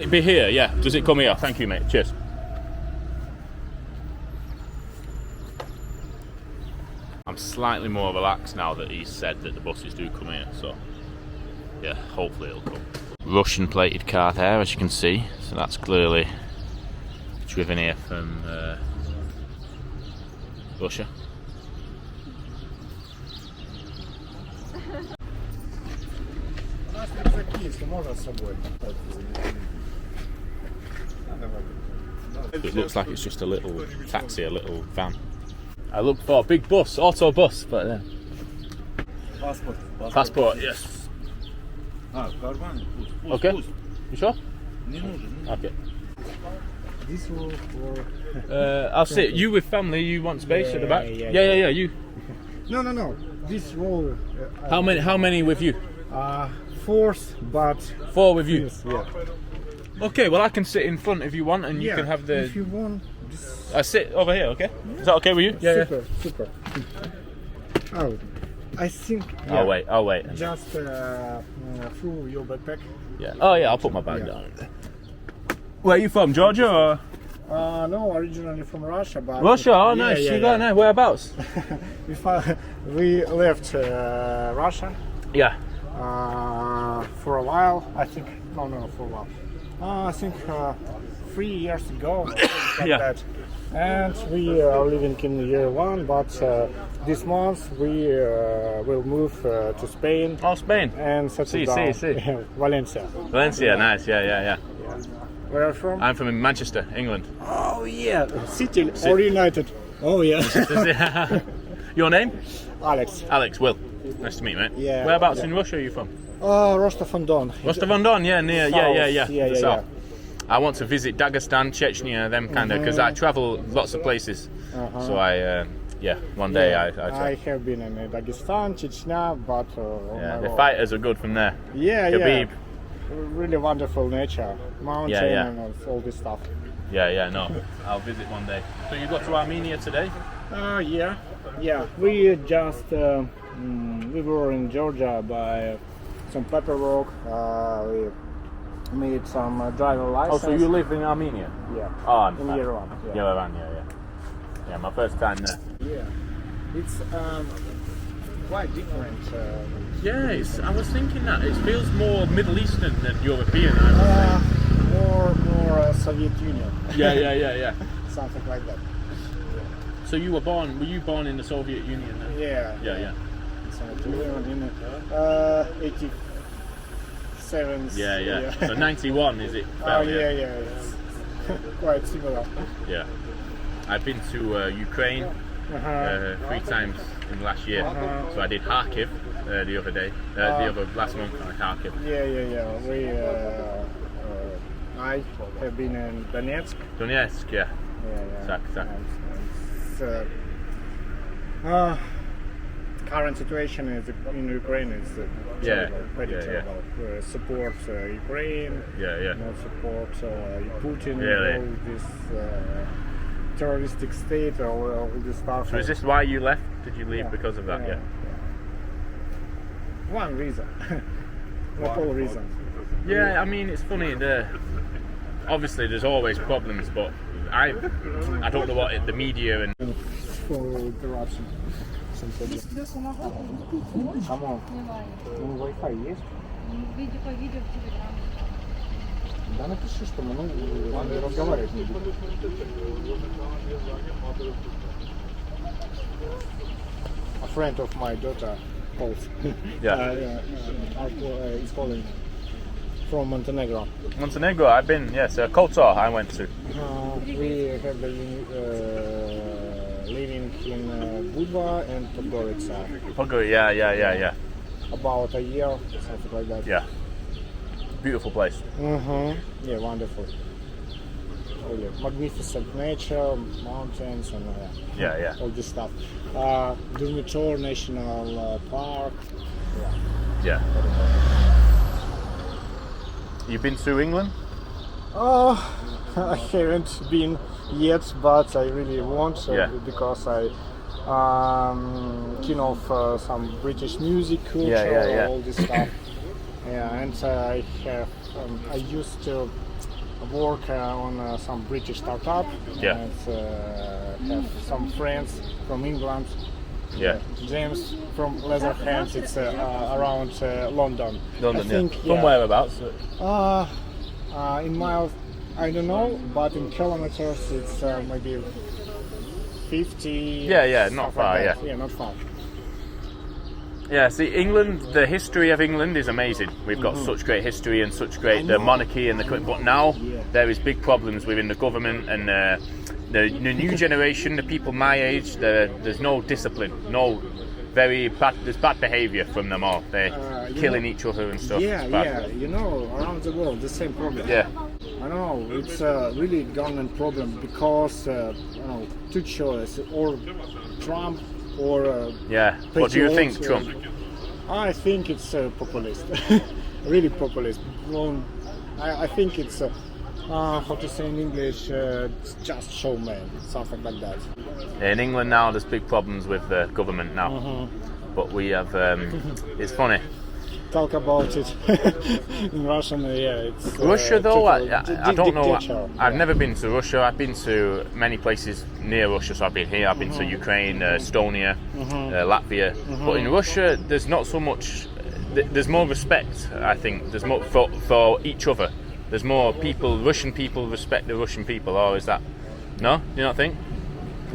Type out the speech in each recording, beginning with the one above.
It'd be here, yeah. Does it come here? Thank you, mate. Cheers. I'm slightly more relaxed now that he's said that the buses do come here, so yeah, hopefully it'll come. Russian plated car there, as you can see, so that's clearly driven here from Russia. It looks like it's just a little taxi, a little van. I looked for a big bus, auto bus, but passport, yes. Okay, you sure? Okay. This will for... I'll sit. You with family, you want space at the back? Yeah, you. No. This roll... How many with you? Fourth, but... 4 with you? Yeah. Okay, well I can sit in front if you want, and you can have the... if you want... Just... I sit over here, okay? Is that okay with you? Yeah. Super. Oh, I think... Yeah. I'll wait. Just through your backpack. Yeah. Oh yeah, I'll put my bag down. Where are you from, Georgia or...? No, originally from Russia, but... Russia? Oh nice, you got nice. Whereabouts? We left Russia. Yeah. For a while, I think... No, for a while. I think 3 years ago, like that. And we are living in Yerevan, but this month we will move to Spain. Oh, Spain. And settle down. Valencia. Valencia, nice, yeah. Where are you from? I'm from Manchester, England. Oh yeah, City or United. Oh yeah. Your name? Alex. Alex, Will. Nice to meet you, mate. Yeah. Whereabouts in Russia are you from? Rostov-on-Don. Rostov-on-Don, yeah, near, yeah. south. I want to visit Dagestan, Chechnya, them kind of, because I travel lots of places. So one day I try. I have been in Dagestan, Chechnya, but the fighters are good from there. Yeah. Really wonderful nature, mountain and all this stuff. No, I'll visit one day. So you got to Armenia today? Yeah. We just we were in Georgia by some paperwork. We made some driver license. Oh, so you live in Armenia? Yeah. Oh, in Yerevan. Yerevan, yeah, my first time there. Yeah, it's quite different. I was thinking that it feels more Middle Eastern than European. I would say. More Soviet Union. Yeah. Something like that. So you were born in the Soviet Union then? Yeah. Soviet Union in 87. Yeah. So 91 is it? Yeah. It's quite similar. Yeah. I've been to Ukraine 3 times in the last year. So I did Kharkiv the other day, last month at Kharkiv. Yeah. I have been in Donetsk. Donetsk, yeah. Exactly. Current situation in Ukraine is very terrible. Support Ukraine, not support Putin, all this terroristic state, all this stuff. So is this why you left? Did you leave because of that? Yeah. One reason, not all reasons. Yeah, I mean it's funny. Obviously there's always problems, but I don't know what the media and for corruption. Кому? Ну, Wi-Fi есть? По видео в Телеграм. Да напиши, что мы разговаривать не будем. A friend of my daughter calls. He's calling from Montenegro. Montenegro, I've been, yes, Kotor I went to. We have been living in Budva and Podgorica. Podgorica, yeah. About a year, something like that. Yeah. Beautiful place. Yeah, wonderful. Really magnificent nature, mountains, and all this stuff. Durmitor National Park. Yeah. You've been to England? I haven't been yet, but I really want because I keen of some British music culture, all this stuff. And I used to work on some British startup. Yeah. And have some friends from England. Yeah. James from Leatherheads. It's around London. London, I think, yeah. From whereabouts? In miles, I don't know, but in kilometers, it's maybe 50. Yeah, not stuff far, like that. yeah. Yeah, not far. Yeah, see, England, the history of England is amazing. We've got such great history and such great the monarchy and but now there is big problems within the government and the new generation, the people my age. There's no discipline, no there's bad behaviour from them all. They're killing each other and stuff. Yeah, around the world, the same problem. Yeah. I know, it's a really government problem because, two choices, or Trump or What do you think, Trump? I think it's populist, really populist. I think it's, how to say in English, just showman, something like that. In England now, there's big problems with the government now, but we have. It's funny. Talk about it in Russian. Yeah, it's Russia though. I don't know. dictator. I've never been to Russia. I've been to many places near Russia. So I've been here. I've been to Ukraine, Estonia, Latvia. But in Russia, there's not so much. There's more respect. I think there's more for each other. There's more people. Russian people respect the Russian people. Or is that? No, do you not think?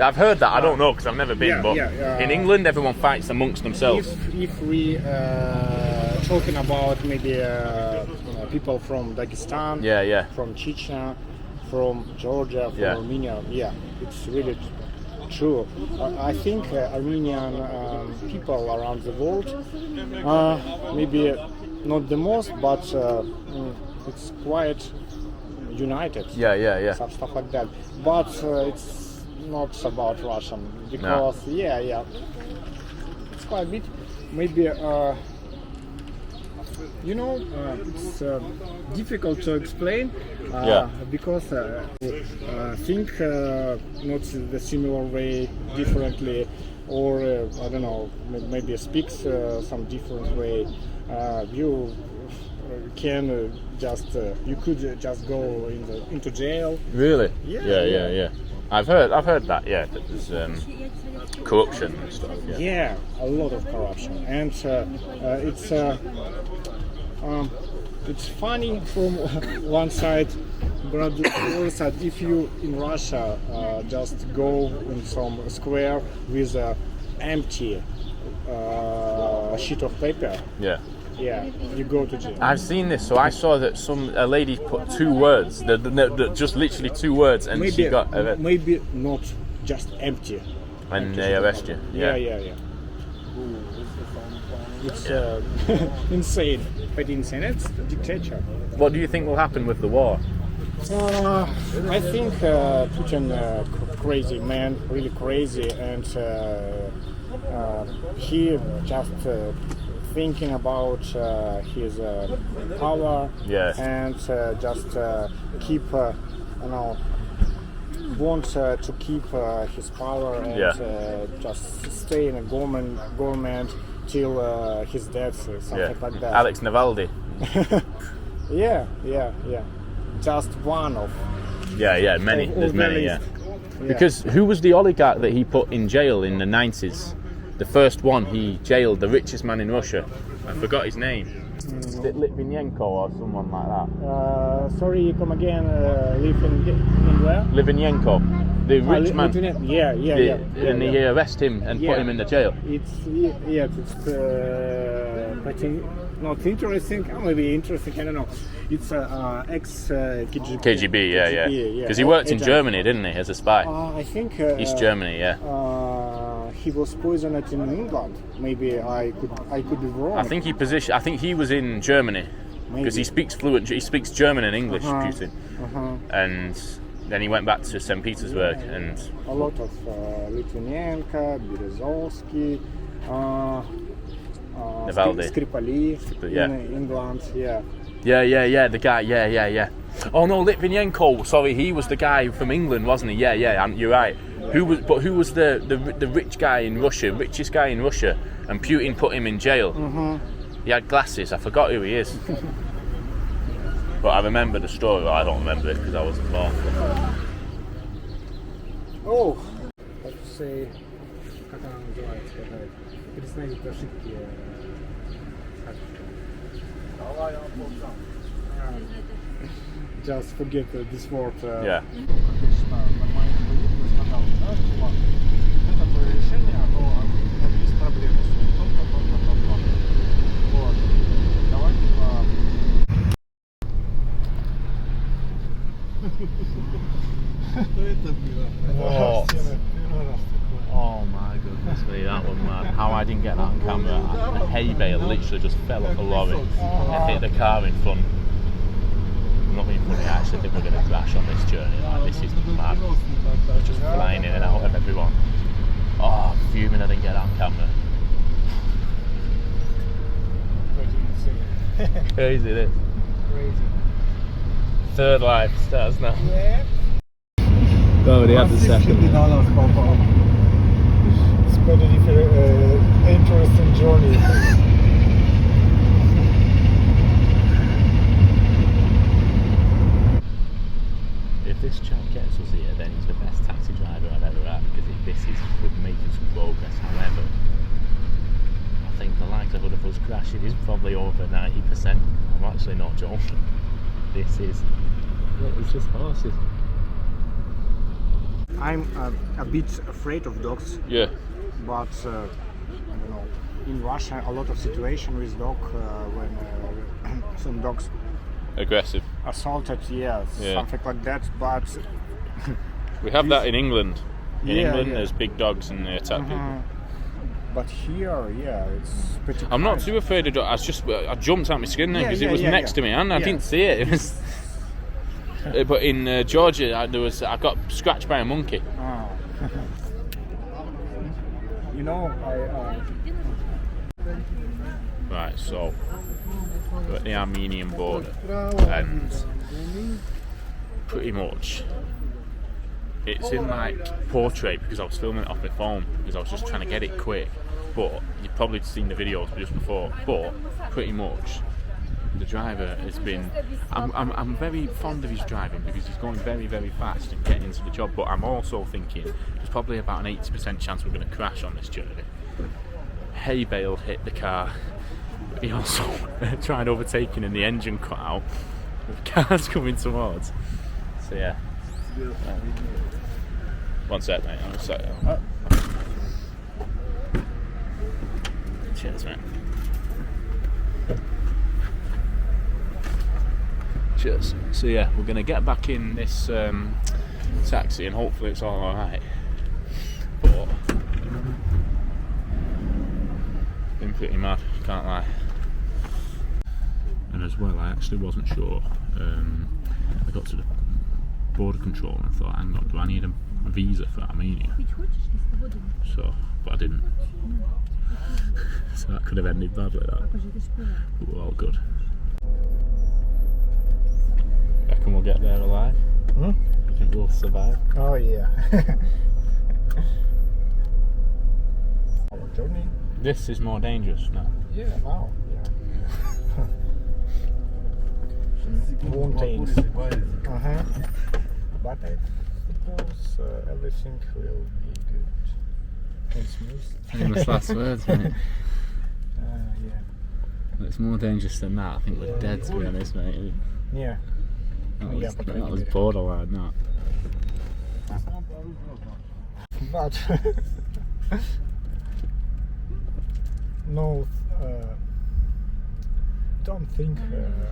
I've heard that. I don't know because I've never been. But in England, everyone fights amongst themselves. If we talking about maybe people from Dagestan, from Chechnya, from Georgia, from Armenia, it's really true. I think Armenian people around the world, maybe not the most, but it's quite united. Stuff like that. But it's not about Russian because it's quite a bit. Maybe it's difficult to explain because think not the similar way differently, or I don't know, maybe speaks some different way. You can you could just go into jail. Really? Yeah. I've heard that. Yeah, that there's corruption and stuff. Yeah, a lot of corruption, and it's funny from one side, but the other side, if you in Russia just go in some square with a empty sheet of paper. Yeah, you go to jail. I've seen this. So I saw that a lady put two words, just literally two words, and she got maybe not just empty. And they arrest you. Yeah. It's insane. But insane. It's a dictator. What do you think will happen with the war? I think Putin crazy man, really crazy, and he just thinking about his power and just keep, want to keep his power and just stay in a government till his death, something like that. Alex Navalny. Yeah. Just one of. Many. There's many. Because who was the oligarch that he put in jail in the 90s? The first one he jailed, the richest man in Russia. I forgot his name. Is it Litvinenko or someone like that? Sorry, come again. Live in where? Litvinenko, the rich man. Yeah. And he arrested him and put him in the jail. It's I think not interesting. Maybe interesting. I don't know. It's ex KGB. KGB, because he worked in Germany, didn't he, as a spy? I think East Germany, he was poisoned in England. Maybe I could be wrong. I think he was in Germany because he speaks German and English, Putin. And then he went back to St. Petersburg and a lot of Litvinenko, Berezovsky, Navalny, Skripal in England. The guy, Oh no, Litvinenko. Sorry, he was the guy from England, wasn't he? Yeah. You're right. Who was the rich guy in Russia, richest guy in Russia, and Putin put him in jail? He had glasses. I forgot who he is. But I remember the story, but I don't remember it because I wasn't born. Oh, как say, как она называется, когда признают ошибки. Just forget this word. Yeah. What? Oh my goodness me, that was mad. How I didn't get that on camera. A hay bale literally just fell off a lorry and hit the car in front. I'm not being funny, I actually think we're going to crash on this journey. Like, this is mad. Just flying in and out of everyone. Oh, I'm fuming I didn't get that on camera. Crazy this. Crazy. Third life starts now. Yeah. Already had the second. It's quite a interesting journey. If this chap gets us here, then he's the best taxi driver I've ever had, because this is making some progress. However, I think the likelihood of us crashing is probably over 90%. I'm actually not joking. This is, look, it's just horses. I'm a bit afraid of dogs. Yeah. But I don't know. In Russia, a lot of situation with dog when some dogs Aggressive. assaulted, yes, Yeah. something like that. But We have that in England. In Yeah, England, yeah. there's big dogs and they attack people. but here, yeah, it's pretty. I'm not kind. too afraid of dogs. I jumped out my skin then Yeah, because yeah, it was yeah, next yeah. to me and I Yeah. didn't see it. It was. But in Georgia, I got scratched by a monkey. Ah. You know, Right, so we're at the Armenian border, and pretty much it's in like portrait because I was filming it off my phone because I was just trying to get it quick. But you've probably seen the videos just before. But pretty much the driver has been. I'm very fond of his driving because he's going very, very fast and getting into the job. But I'm also thinking there's probably about an 80% chance we're going to crash on this journey. Hay bale hit the car. He also tried overtaking and the engine cut out. The car's coming towards. So yeah. One sec, mate. I'm set. Cheers, mate. Cheers. So yeah, we're gonna get back in this taxi and hopefully it's all alright. But been pretty mad, can't lie. And as well, I actually wasn't sure. I got to the border control and I thought, hang on, do I need a visa for Armenia? So, but I didn't. So that could have ended badly, that. But we're all good. Reckon we'll get there alive? Hmm? I think we'll survive. oh yeah. Our journey. This is more dangerous now. Yeah, now. Yeah. Mountains. But I suppose everything will be good and smooth. Famous last words, mate. Yeah. It's more dangerous than that. I think we're dead, to be honest, mate. Yeah. That was borderline, that. But no, don't think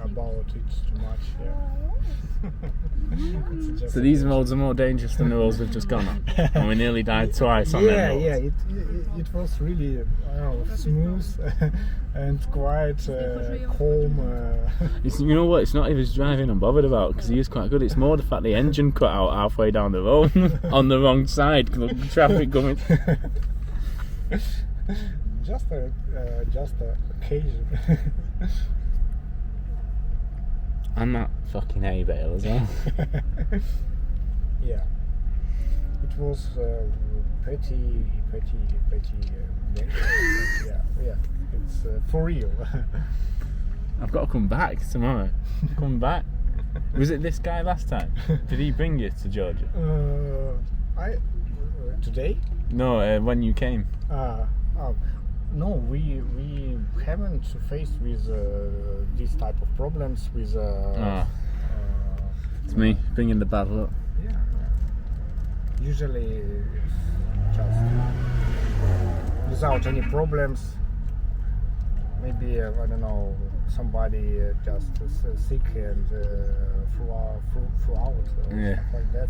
about it too much. Yeah. It's just So these roads are more dangerous than the roads we've just gone on. And we nearly died twice on them roads. yeah. It was really smooth and quite calm. You know what? It's not even his driving I'm bothered about because he is quite good. It's more the fact the engine cut out halfway down the road on the wrong side. Traffic coming. just a occasion. And that fucking hay bale as well. Yeah, it was pretty. Yeah, it's for real. I've got to come back tomorrow. Come back. Was it this guy last time? Did he bring you to Georgia? Today? No, when you came. No, we haven't faced with this type of problems with. It's me bringing the bad luck. Yeah. Usually, it's just without any problems. Maybe I don't know, somebody just sick and flew out, Yeah. stuff like that.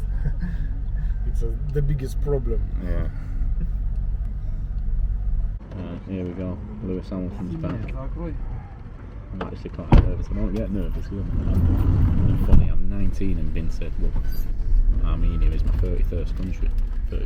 It's the biggest problem. Yeah. Here we go. Lewis Hamilton's back. I'm actually quite nervous. I don't get nervous. I'm funny. I'm 19 and been said, well, Armenia is my 31st country. So.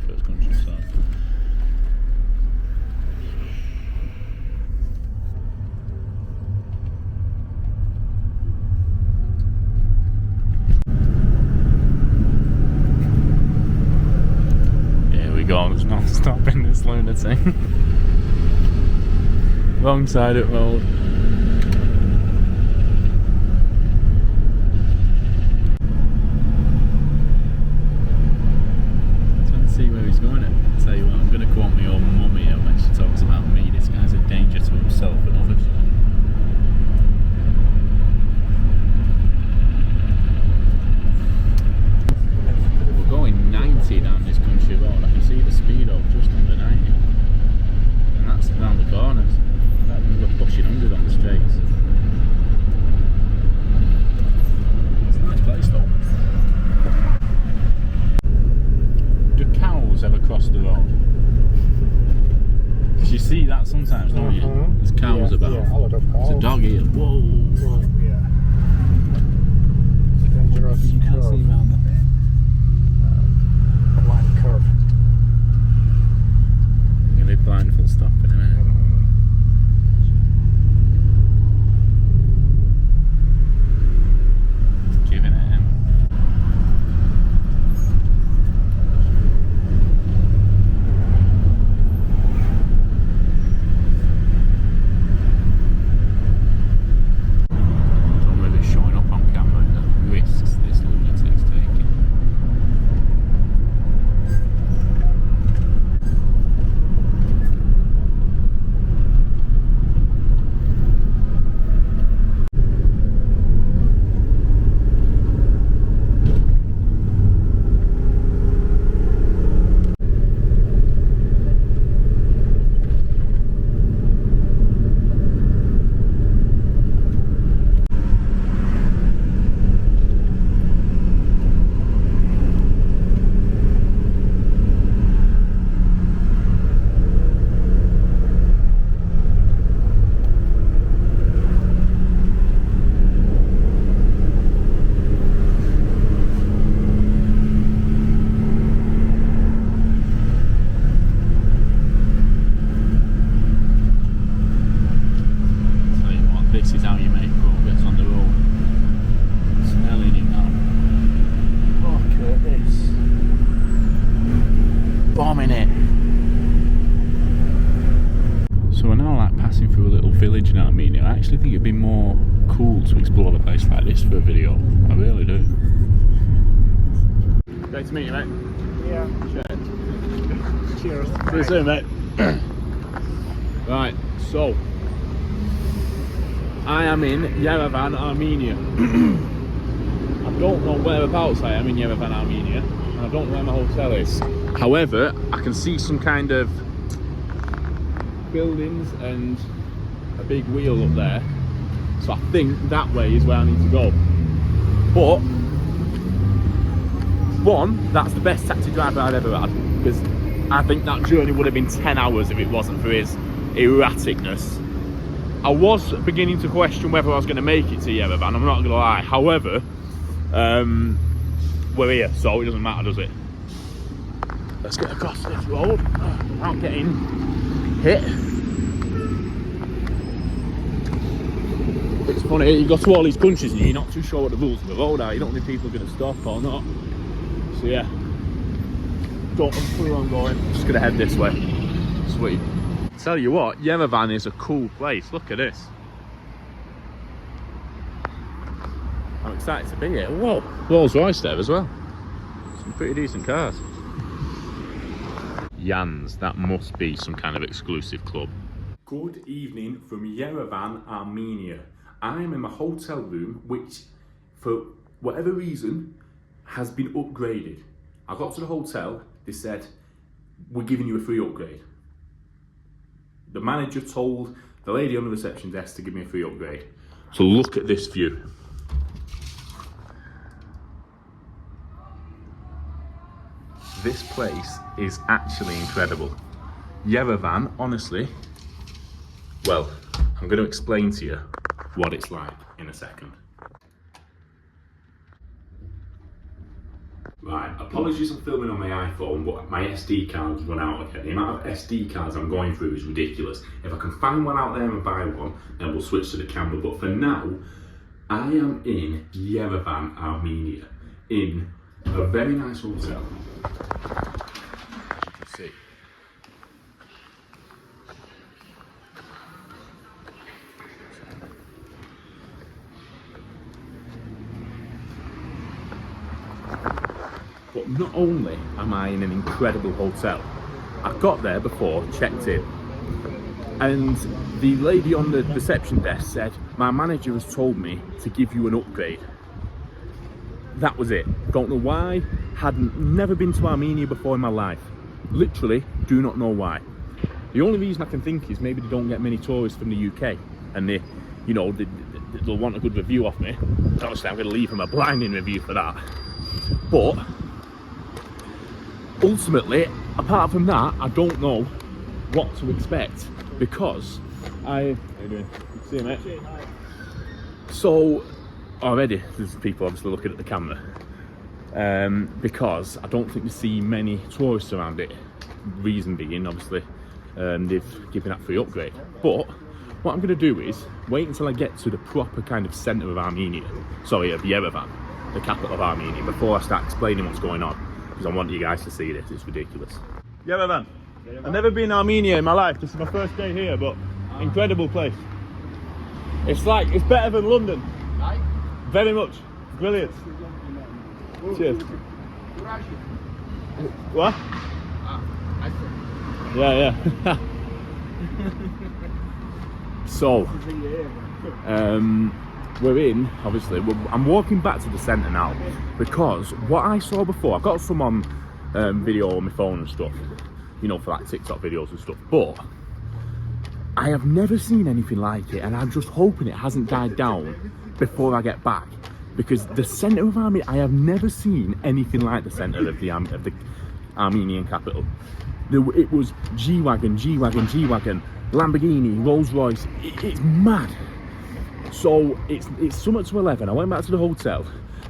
Here we go. It's non-stop in this lunatic. Wrong side of the road. Trying to see where he's going at. I'll tell you what, I'm going to quote my own mum here when she talks about me. This guy's a danger to himself and others. We're going 90 down this country road. I can see the speed up just under 90. And that's round the corners. We're pushing 100 on the straights. It's a nice place though. Do cows ever cross the road? Because you see that sometimes, don't you? There's cows about. Yeah, a lot of cows. There's a dog here. Whoa! Yeah. It's a dangerous You can't curve. see around the Blind curve. You're going to be blind full stop in a minute. Giving it in. Don't know if it's showing up on camera, the risks this lunatic's taking. This is how you make progress on the road. Smelling it now. Look at this. Bombing it. So we're now like passing through a little village in Armenia. I actually think it'd be more cool to explore a place like this for a video. I really do. Great to meet you, mate. Yeah. Cheers. See you soon, mate. Right, so I am in Yerevan, Armenia. I don't know whereabouts I am in Yerevan, Armenia, and I don't know where my hotel is. However, I can see some kind of buildings and a big wheel up there. So I think that way is where I need to go. But, one, that's the best taxi driver I've ever had, because I think that journey would have been 10 hours if it wasn't for his erraticness. I was beginning to question whether I was going to make it to Yerevan, I'm not going to lie. However, we're here, so it doesn't matter, does it? Let's get across this road without getting hit. It's funny, you go to all these countries and you're not too sure what the rules of the road are. You don't know if people are going to stop or not. So yeah, don't know where I'm going. I'm just going to head this way. Sweet. Tell you what, Yerevan is a cool place. Look at this. I'm excited to be here. Whoa, Rolls Royce there as well. Some pretty decent cars. Jans, that must be some kind of exclusive club. Good evening from Yerevan, Armenia. I'm in my hotel room, which, for whatever reason, has been upgraded. I got to the hotel, they said, we're giving you a free upgrade. The manager told the lady on the reception desk to give me a free upgrade. So look at this view. This place is actually incredible. Yerevan, honestly, well, I'm going to explain to you what it's like in a second. Right, apologies I'm filming on my iPhone, but my SD card's run out again. The amount of SD cards I'm going through is ridiculous. If I can find one out there and buy one, then we'll switch to the camera. But for now, I am in Yerevan, Armenia, in a very nice hotel. As you can see. But not only am I in an incredible hotel, I got there before, checked in, and the lady on the reception desk said, my manager has told me to give you an upgrade. That was it. Don't know why, never been to Armenia before in my life. Literally, do not know why. The only reason I can think is maybe they don't get many tourists from the UK, and they'll want a good review off me. Obviously I'm going to leave them a blinding review for that. But ultimately, apart from that, I don't know what to expect, because how you doing? Good to see you, mate. So already there's people obviously looking at the camera, because I don't think we see many tourists around it. Reason being, obviously, they've given that free upgrade. But what I'm going to do is wait until I get to the proper kind of centre of Armenia, sorry, of Yerevan, the capital of Armenia, before I start explaining what's going on, because I want you guys to see this. It's ridiculous. Yerevan. I've never been to Armenia in my life. This is my first day here, but incredible place. It's better than London. Very much. Brilliant. Cheers. What? Yeah. So, we're in, obviously, I'm walking back to the centre now, because what I saw before, I've got some on video on my phone and stuff, for like TikTok videos and stuff, but I have never seen anything like it, and I'm just hoping it hasn't died down before I get back, because the centre of Armenia, I have never seen anything like the centre of the Armenian capital. It was G-Wagon, Lamborghini, Rolls Royce, it's mad. So it's somewhat to 11. I went back to the hotel,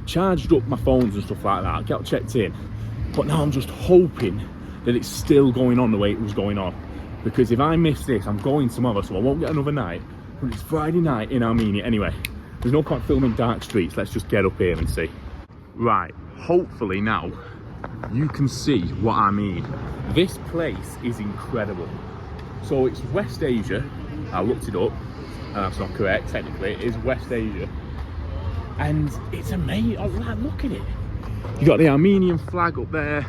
charged up my phones and stuff like that, got checked in, but now I'm just hoping that it's still going on the way it was going on, because if I miss this, I'm going tomorrow, so I won't get another night. But it's Friday night in Armenia. Anyway, there's no point filming dark streets. Let's just get up here and see. Right, hopefully now you can see what I mean. This place is incredible. So it's West Asia. I looked it up, and that's not correct. Technically, it is West Asia, and it's amazing. Oh, look at it. You've got the Armenian flag up there.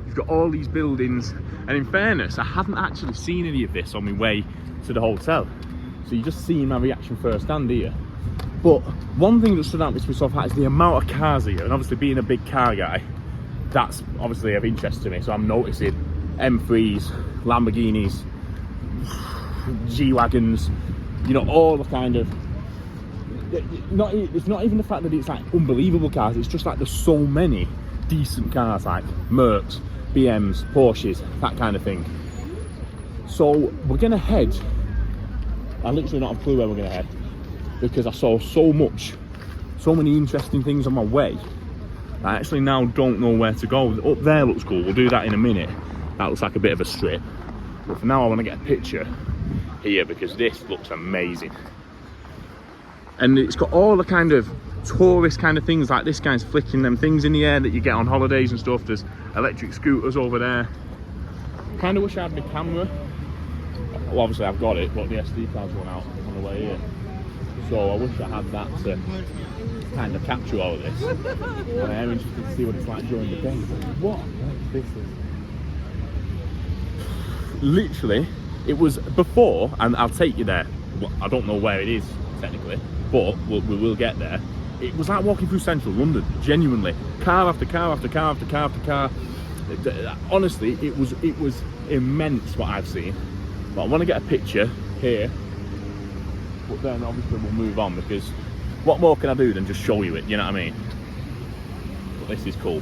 You've got all these buildings, and in fairness, I hadn't actually seen any of this on my way to the hotel. So you're just seeing my reaction firsthand here. But one thing that stood out to me so far is the amount of cars here, and obviously being a big car guy, that's obviously of interest to me. So I'm noticing M3s, Lamborghinis, G-Wagons, all the kind of, it's not even the fact that it's like unbelievable cars, it's just like there's so many decent cars, like Mercs, BMs, Porsches, that kind of thing. So we're gonna head, I literally don't have a clue where we're gonna head, because I saw so many interesting things on my way. I actually now don't know where to go. Up there looks cool, we'll do that in a minute. That looks like a bit of a strip. But for now I want to get a picture here, because this looks amazing. And it's got all the kind of tourist kind of things, like this guy's flicking them things in the air that you get on holidays and stuff. There's electric scooters over there. Kind of wish I had my camera. Well, obviously I've got it, but the SD card's run out on the way here. So I wish I had that to kind of capture all of this. And I am interested to see what it's like during the day. What this is? Literally, it was before, and I'll take you there. Well, I don't know where it is technically, but we will get there. It was like walking through central London, genuinely. Car after car after car after car after car. Honestly, it was immense what I've seen. But I want to get a picture here. But then obviously we'll move on, because what more can I do than just show you it, you know what I mean? But this is cool.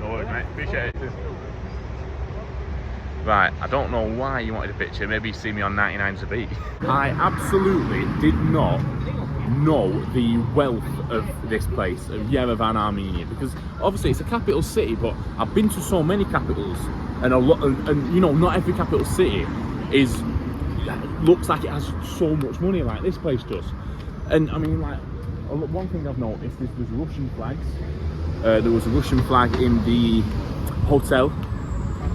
No worries, mate. Appreciate it. Right, I don't know why you wanted a picture. Maybe you see me on 99's a beat. I absolutely did not know the wealth of this place, of Yerevan, Armenia, because obviously it's a capital city, but I've been to so many capitals, and a lot, and you know, not every capital city looks like it has so much money like this place does. And I mean, like, one thing I've noticed is there's Russian flags. There was a Russian flag in the hotel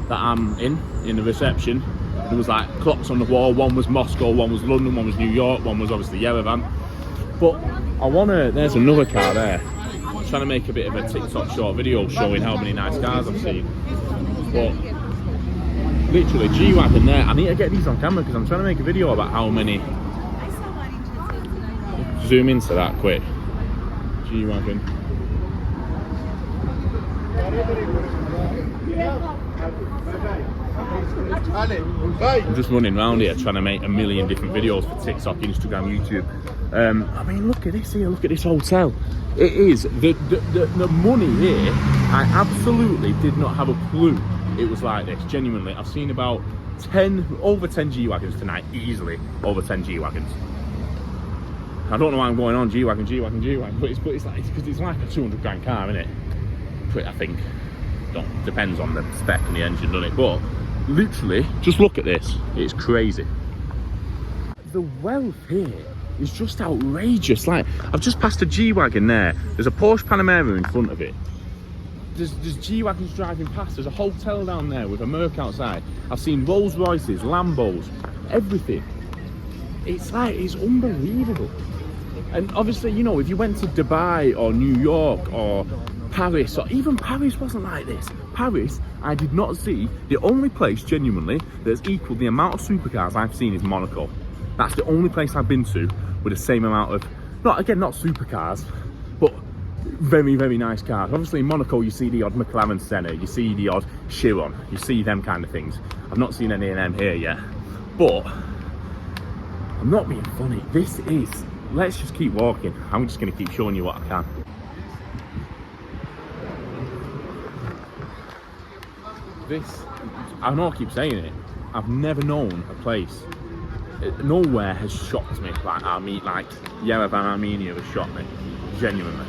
that I'm in the reception. There was like clocks on the wall. One was Moscow, one was London, one was New York, one was obviously Yerevan. But I wanna, there's another car there. I'm trying to make a bit of a TikTok short video showing how many nice cars I've seen. But literally, G-Wagon there. I need to get these on camera because I'm trying to make a video about how many. Zoom into that quick. G-Wagon. I'm just running around here trying to make a million different videos for TikTok, Instagram, YouTube. I mean, look at this here, look at this hotel. It is, the money here, I absolutely did not have a clue it was like this, genuinely. I've seen about over 10 G-Wagons tonight, easily over 10 G-Wagons. I don't know why I'm going on G-Wagon, but it's like, because it's like a 200 grand car, isn't it? I think. Depends on the spec and the engine, doesn't it? But literally, just look at this. It's crazy. The wealth here is just outrageous. Like, I've just passed a G-Wagon there. There's a Porsche Panamera in front of it. There's G-Wagons driving past. There's a hotel down there with a Merc outside. I've seen Rolls Royces, Lambos, everything. It's like, it's unbelievable. And obviously, you know, if you went to Dubai or New York or Paris, or even Paris wasn't like this. Paris, I did not see. The only place, genuinely, that's equal the amount of supercars I've seen is Monaco. That's the only place I've been to with the same amount of, not supercars, but very, very nice cars. Obviously in Monaco you see the odd McLaren Senna, you see the odd Chiron, you see them kind of things. I've not seen any of them here yet. But, I'm not being funny, this is, let's just keep walking. I'm just going to keep showing you what I can. This, I know I keep saying it, I've never known a place, nowhere has shocked me like Yerevan, Armenia has shocked me, genuinely.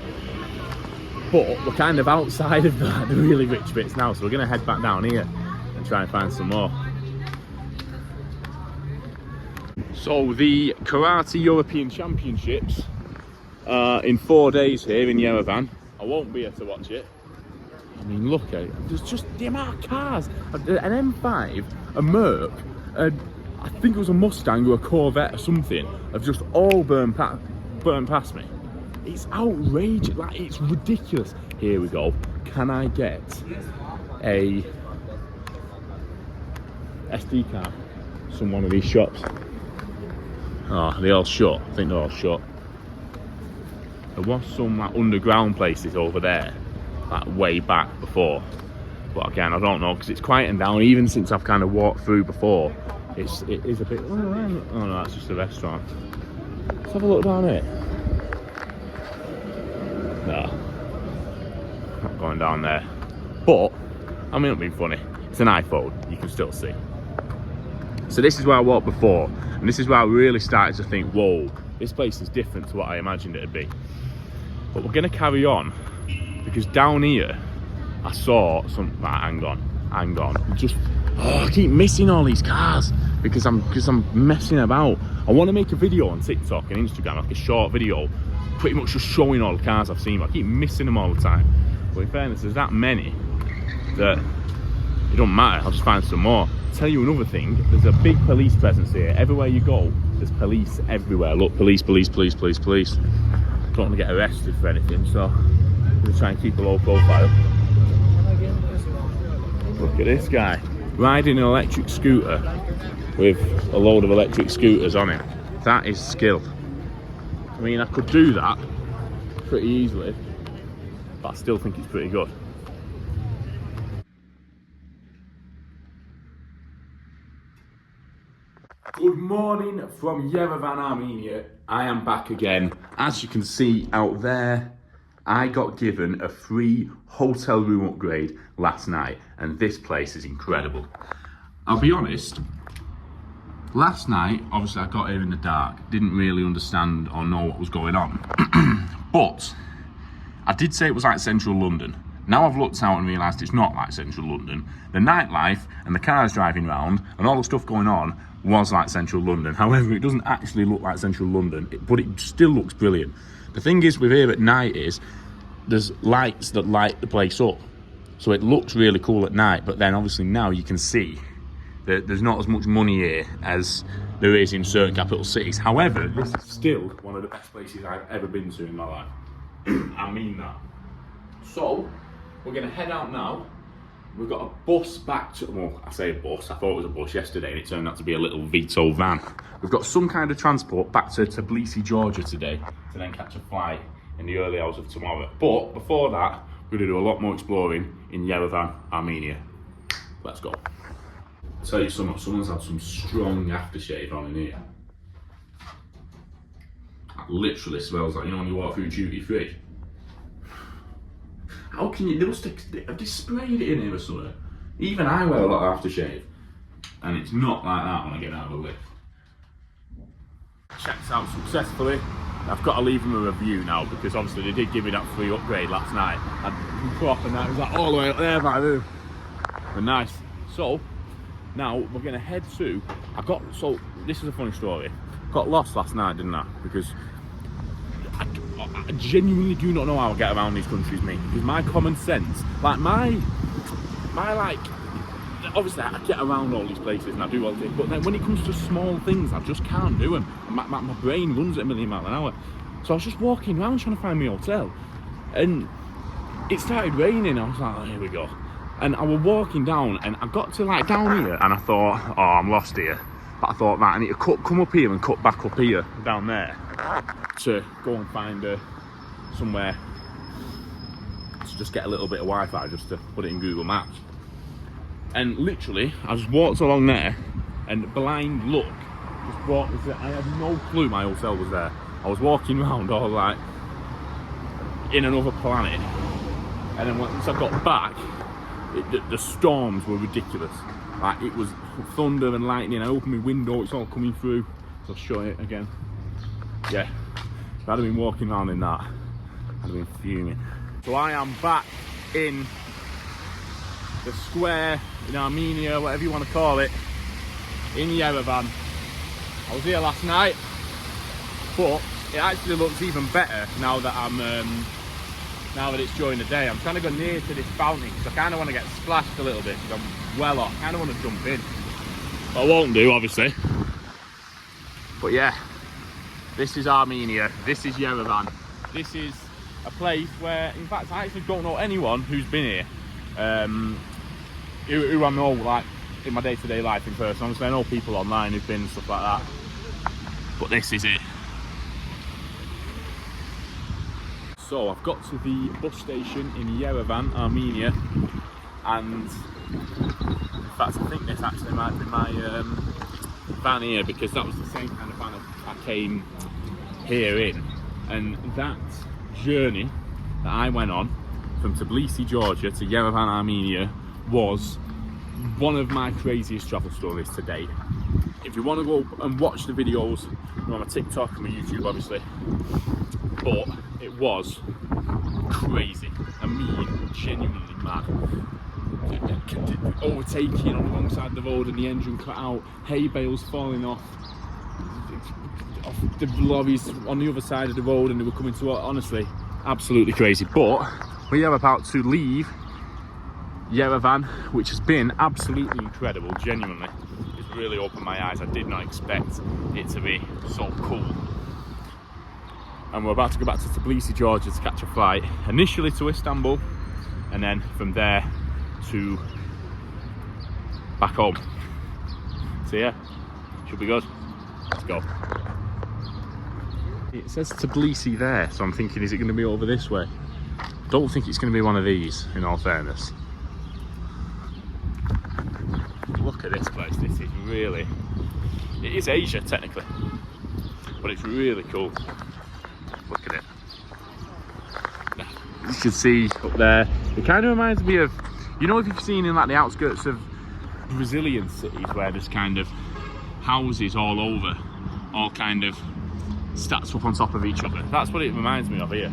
But we're kind of outside of the really rich bits now, so we're going to head back down here and try and find some more. So the Karate European Championships are in 4 days here in Yerevan. I won't be here to watch it. I mean, look at it. There's just the amount of cars. An M5, a Merc, I think it was a Mustang or a Corvette or something, have just all burned past me. It's outrageous. Like, it's ridiculous. Here we go. Can I get a SD card from one of these shops? Oh, they're all shut. I think they're all shut. There was some like underground places over there, like way back before, but again I don't know, because it's quieting down. Even since I've kind of walked through before, it is a bit, oh no, that's just a restaurant. Let's have a look down here. No, not going down there. But I mean, not being funny, it's an iPhone, you can still see. So this is where I walked before, and this is where I really started to think, whoa, this place is different to what I imagined it'd be. But we're going to carry on, because down here I saw some, right, hang on, just, oh, I keep missing all these cars because I'm messing about. I want to make a video on TikTok and Instagram, like a short video, pretty much just showing all the cars I've seen, but I keep missing them all the time. But in fairness, there's that many that it don't matter, I'll just find some more. Tell you another thing, there's a big police presence here. Everywhere you go, there's police everywhere. Look, police. Don't want to get arrested for anything, so I'm going to try and keep a low profile. Look at this guy, riding an electric scooter with a load of electric scooters on it. That is skill. I mean, I could do that pretty easily, but I still think it's pretty good. Good morning from Yerevan, Armenia. I am back again. As you can see out there, I got given a free hotel room upgrade last night, and this place is incredible. I'll be honest, last night, obviously I got here in the dark, didn't really understand or know what was going on. But I did say it was like central London. Now I've looked out and realised it's not like central London. The nightlife and the cars driving around and all the stuff going on was like central London. However, it doesn't actually look like central London, but it still looks brilliant. The thing is with here at night is there's lights that light the place up, so it looks really cool at night. But then obviously now you can see that there's not as much money here as there is in certain capital cities. However, this is still one of the best places I've ever been to in my life. I mean that. So we're gonna head out now. We've got a bus back to, well, I say a bus, I thought it was a bus yesterday and it turned out to be a little Vito van. We've got some kind of transport back to Tbilisi, Georgia today to then catch a flight in the early hours of tomorrow. But before that, we're gonna do a lot more exploring in Yerevan, Armenia. Let's go. I'll tell you something, someone's had some strong aftershave on in here. That literally smells like, you know when you walk through duty free? How can you, have they sprayed it in here or something? Even I wear a lot of aftershave, and it's not like that when I get out of the lift. Checked out successfully. I've got to leave them a review now, because obviously they did give me that free upgrade last night. And proper, and that was like all the way up there by the room. But nice. So, now we're going to head to, so this is a funny story. Got lost last night, didn't I? Because I genuinely do not know how I get around these countries, mate. Because my common sense, like my obviously I get around all these places and I do all this, but then when it comes to small things, I just can't do them. My brain runs at a million miles an hour. So I was just walking around trying to find my hotel, and it started raining. I was like, oh, here we go. And I was walking down, and I got to like down here, and I thought, oh, I'm lost here. But I thought, right, I need to come up here and cut back up here, down there, to go and find somewhere to just get a little bit of Wi-Fi, just to put it in Google Maps. And literally, I just walked along there, and blind luck just brought me to, I had no clue my hotel was there. I was walking around all like in another planet, and then once I got back, the storms were ridiculous. Like, it was thunder and lightning. I opened my window, it's all coming through. So I'll show you again. Yeah, if I'd have been walking around in that, I'd have been fuming. So I am back in the square in Armenia, whatever you want to call it, in Yerevan. I was here last night, but it actually looks even better now that now that it's during the day. I'm trying to go near to this fountain because I kind of want to get splashed a little bit because I'm well off. I kind of want to jump in, but I won't do, obviously. But yeah, this is Armenia. This is Yerevan. This is a place where, in fact, I actually don't know anyone who's been here, who I know like in my day-to-day life in person. Obviously, I know people online who've been and stuff like that. But this is it. So I've got to the bus station in Yerevan, Armenia, and in fact I think this actually might be my van here, because that was the same kind of van I came here in. And that journey that I went on from Tbilisi, Georgia to Yerevan, Armenia was one of my craziest travel stories to date. If you want to go and watch the videos, on my TikTok and my YouTube obviously, but it was crazy. I mean, genuinely mad. Overtaking on the wrong side of the road and the engine cut out, hay bales falling off the lorries on the other side of the road, and they were coming to, honestly, absolutely crazy. But we are about to leave Yerevan, which has been absolutely incredible, genuinely. It's really opened my eyes. I did not expect it to be so cool. And we're about to go back to Tbilisi, Georgia to catch a flight, initially to Istanbul, and then from there to back home. So yeah, should be good. Let's go. It says Tbilisi there, so I'm thinking, is it going to be over this way? Don't think it's going to be one of these, in all fairness. Look at this place. This is really, it is Asia technically, but it's really cool. Look at it. You can see up there, it kind of reminds me of, you know, if you've seen in like the outskirts of Brazilian cities where there's kind of houses all over, all kind of stacked up on top of each other. That's what it reminds me of here.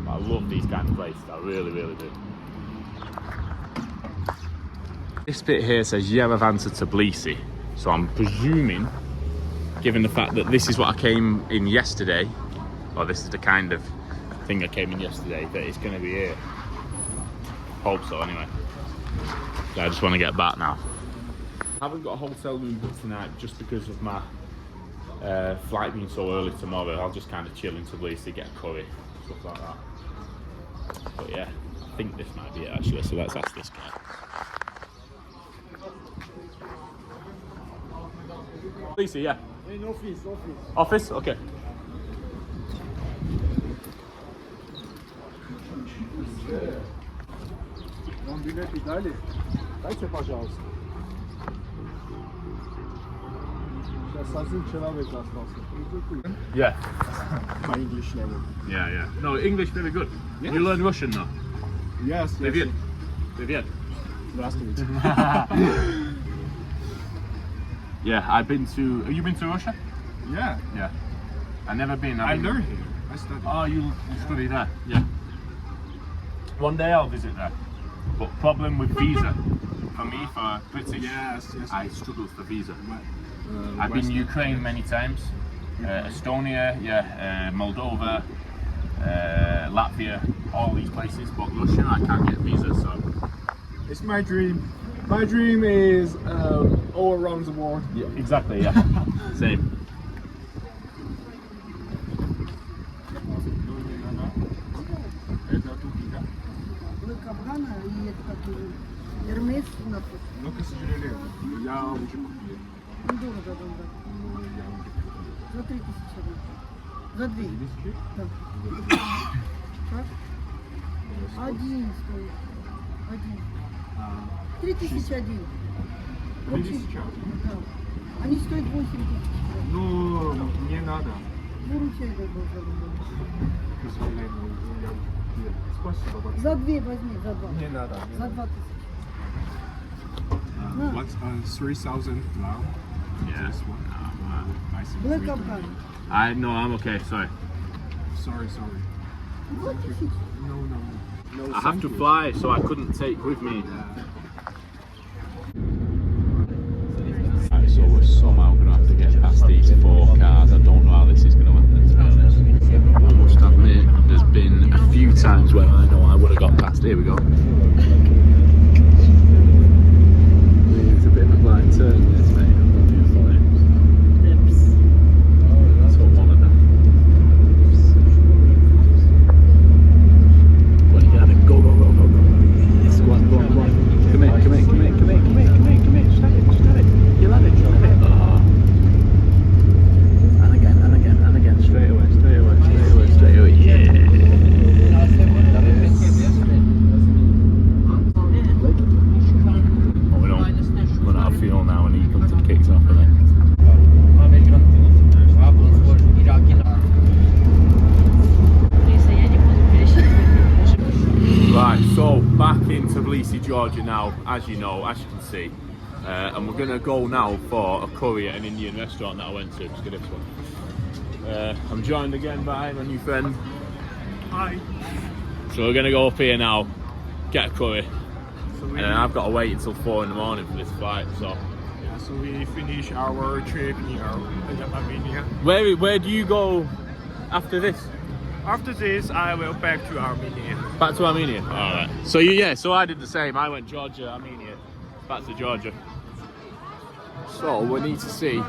I love these kind of places, I really, really do. This bit here says Yerevan to Tbilisi, so I'm presuming, given the fact that this is what I came in yesterday, or this is the kind of thing I came in yesterday, that it's going to be here. Hope so anyway. So I just want to get back now. I haven't got a hotel room booked tonight just because of my flight being so early tomorrow. I'll just kind of chill in Tbilisi, get a curry, stuff like that. But yeah, I think this might be it actually, so let's ask this guy. Tbilisi, yeah. In office. Office? Okay. Он билеты дали? Дайте, пожалуйста. Сейчас один человек остался. Yeah. My English level. Yeah. No, English very good. Yes. You learn Russian though? Yes. Привет. Привет. Здравствуйте. Yeah, I've been to. Have you been to Russia? Yeah. Yeah. I've never been. I learned here. I studied. Oh, you study there? Yeah. One day I'll visit there. But problem with visa. For me, for British, Yes. I struggle for visa. I've been Ukraine many times. Estonia, Moldova, Latvia, all these places. But Russia, I can't get visa, so. It's my dream. My dream is all around the world. Yeah, exactly, yeah. Same. Ермес на Ну, к сожалению, я уже купил. Недорого, да. За 3000 рублей. За 2. Да. Как? Один стоит. Один. 3001. 3000. Да. Они стоят 8000. Ну, не надо. Выручай, да, боже. К сожалению, я купил. Спасибо большое. За 2 возьми, за 2. Не надо. За 2000. What's 3,000 now? Yeah. This one. Nice and Black sweet. Afghan. No, I'm okay, sorry. Sorry. 2000. No, I have to fly, so I couldn't take with me. Right, so we're somehow going to have to get past these 4 cars. I don't know how this is going to happen, to be honest. I must admit, there's been a few times where I know I would have got past. Here we go. It's a bit of a blind turn, this, mate. That's what one of them. Well, you gotta go. Yes, go on. Come here. Start it. You'll have it. Oh. And again. Straight away. Yeah. We're not a feel now when he comes and kicks off, I think. Right, so back in Tbilisi, Georgia now, as you know, as you can see. And we're going to go now for a curry at an Indian restaurant that I went to. Just get this one. I'm joined again by my new friend. Hi. So we're going to go up here now, get a curry. So And I've got to wait until 4 in the morning for this flight, so. Yeah, so we finish our trip in Armenia. Where do you go after this? After this, I will back to Armenia. Back to Armenia. All right. So yeah. So I did the same. I went Georgia, Armenia, back to Georgia. So we need to see.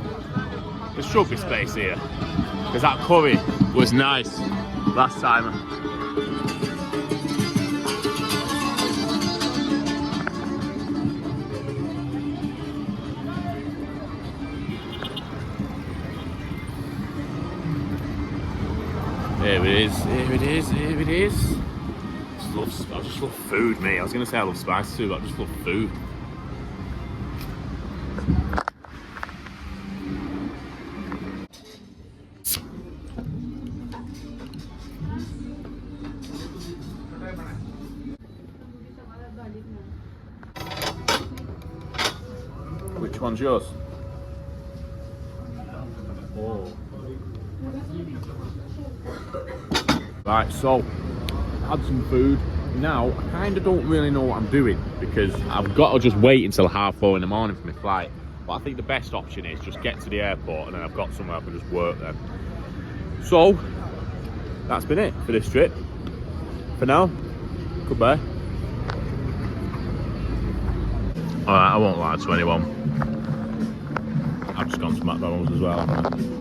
There should be space here because that curry was nice last time. Here it is, here it is, here it is. I just love food, mate. I was going to say I love spice too, but I just love food. Which one's yours? Oh. Right, so I had some food. Now I kind of don't really know what I'm doing because I've got to just wait until 4:30 in the morning for my flight. But I think the best option is just get to the airport and then I've got somewhere I can just work then. So that's been it for this trip. For now, goodbye. Alright, I won't lie to anyone. I've just gone to McDonald's as well.